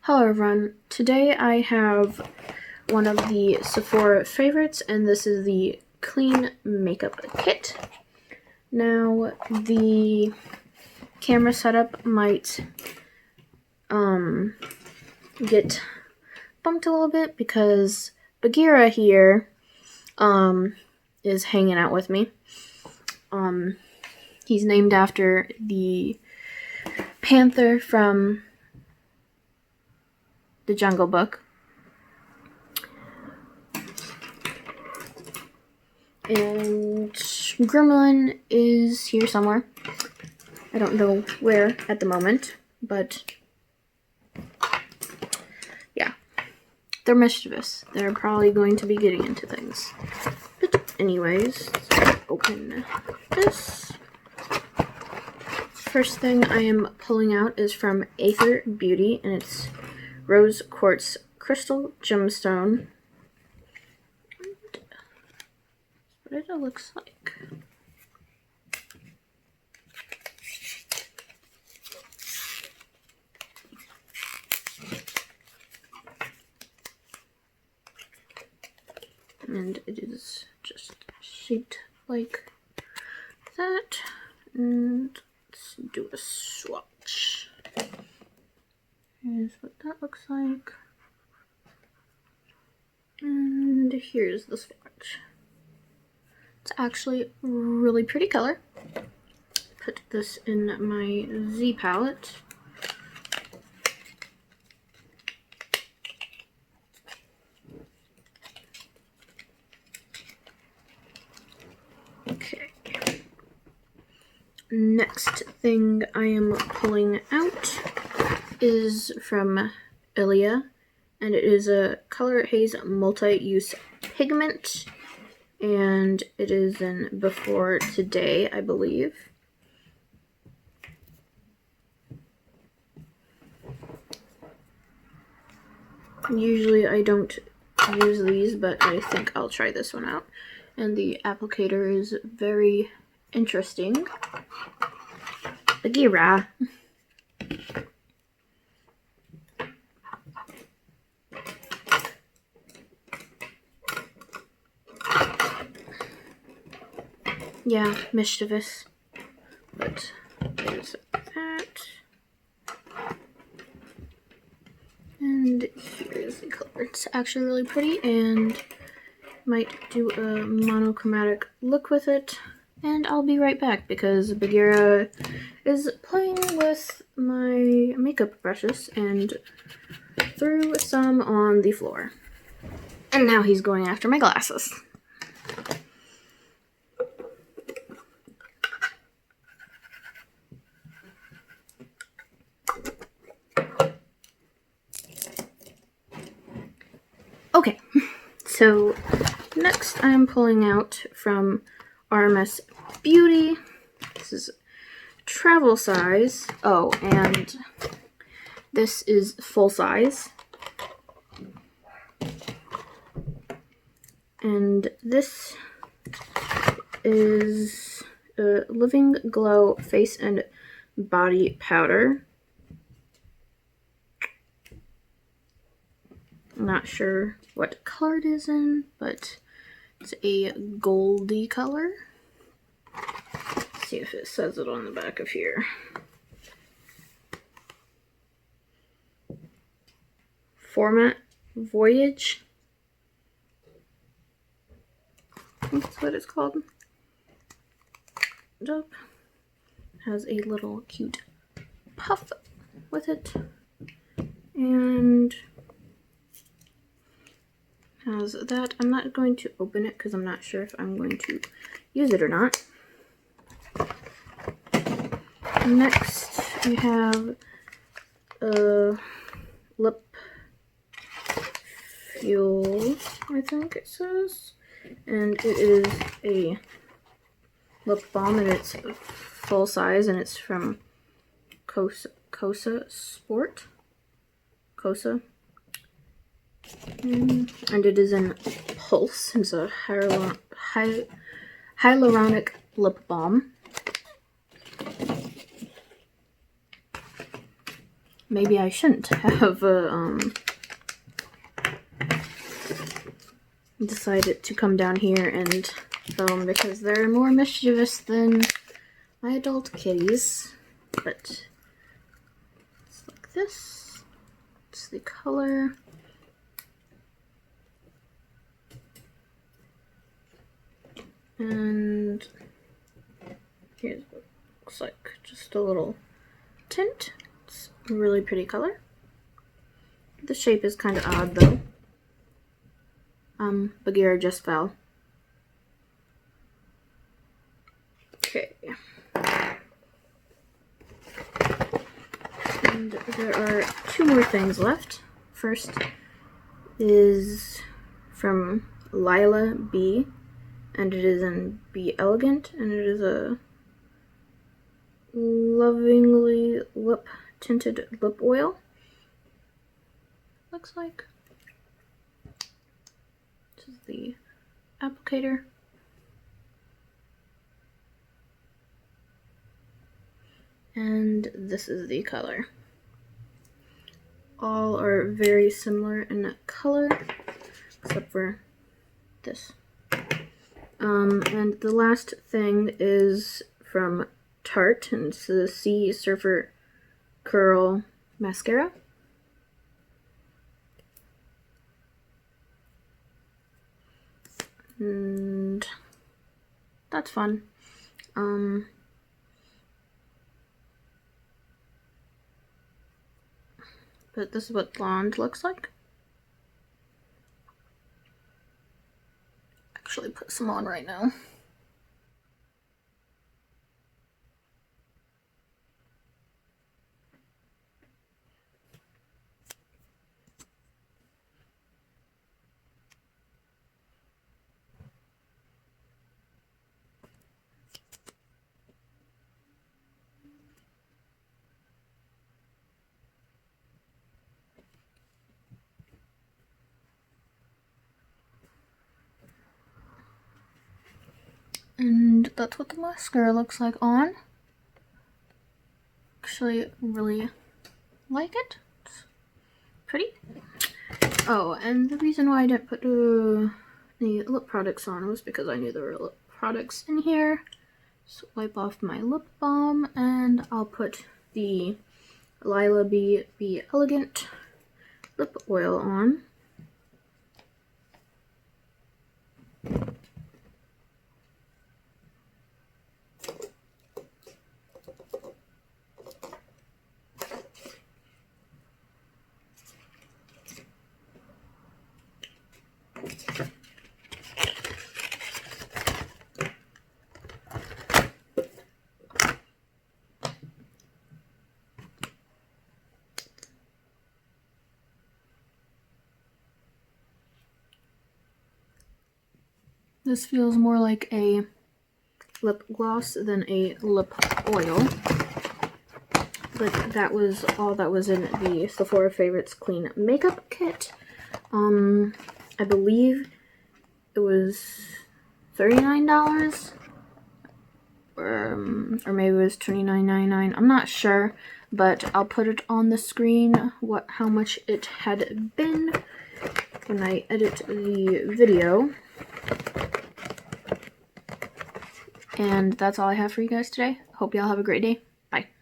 Hello everyone, today I have one of the Sephora favorites, and this is the Clean Makeup Kit. Now, the camera setup might get bumped a little bit because Bagheera here is hanging out with me. He's named after the panther from the Jungle Book. And Gremlin is here somewhere. I don't know where at the moment, but yeah. They're mischievous. They're probably going to be getting into things. But anyways, let's open this. First thing I am pulling out is from Allure Beauty, and it's Rose Quartz Crystal Gemstone. What it looks like. And it is just shaped like that. And let's do a swatch. Here's what that looks like. And here's the swatch. It's actually a really pretty color. Put this in my Z palette. Okay. Next thing I am pulling out is from Ilia, and it is a Color Haze multi-use pigment, and it is in Before Today, I believe. Usually I don't use these, but I think I'll try this one out. And the applicator is very interesting. Bagheera. Yeah, mischievous, but there's that. And here's the color. It's actually really pretty, and might do a monochromatic look with it. And I'll be right back because Bagheera is playing with my makeup brushes and threw some on the floor. And now he's going after my glasses. Okay, so next I'm pulling out from RMS Beauty. This is travel size. Oh, and this is full size. And this is a Living Glow Face and Body Powder. I'm not sure what color it is in, but it's a goldy color. Let's see if it says it on the back of here. Format Voyage. I think that's what it's called. It has a little cute puff with it. And has that. I'm not going to open it because I'm not sure if I'm going to use it or not. Next, we have a lip fuel, I think it says. And it is a lip balm, and it's full size, and it's from Kosa Sport. Kosa. And it is in Pulse. It's a hyaluronic lip balm. maybe I shouldn't have decided to come down here and film, because they're more mischievous than my adult kitties. But it's like this. It's the color. And here's what it looks like. Just a little tint. It's a really pretty color. The shape is kind of odd though. Bagheera just fell. Okay. And there are two more things left. First is from Lila B, and it is in Be Elegant, and it is a lovingly lip tinted lip oil. Looks like. This is the applicator. And this is the color. All are very similar in color, except for this. And the last thing is from Tarte, and it's the Sea Surfer Curl Mascara. And that's fun. But this is what blonde looks like. Actually put some on right now. And that's what the mascara looks like on. Actually, really like it. It's pretty. Oh, and the reason why I didn't put the lip products on was because I knew there were lip products in here. So wipe off my lip balm, and I'll put the Lila B Be Elegant lip oil on. This feels more like a lip gloss than a lip oil. But that was all that was in the Sephora Favorites Clean Makeup Kit. I believe it was $39. Or maybe it was $29.99. I'm not sure, but I'll put it on the screen how much it had been when I edit the video. And that's all I have for you guys today. Hope y'all have a great day. Bye.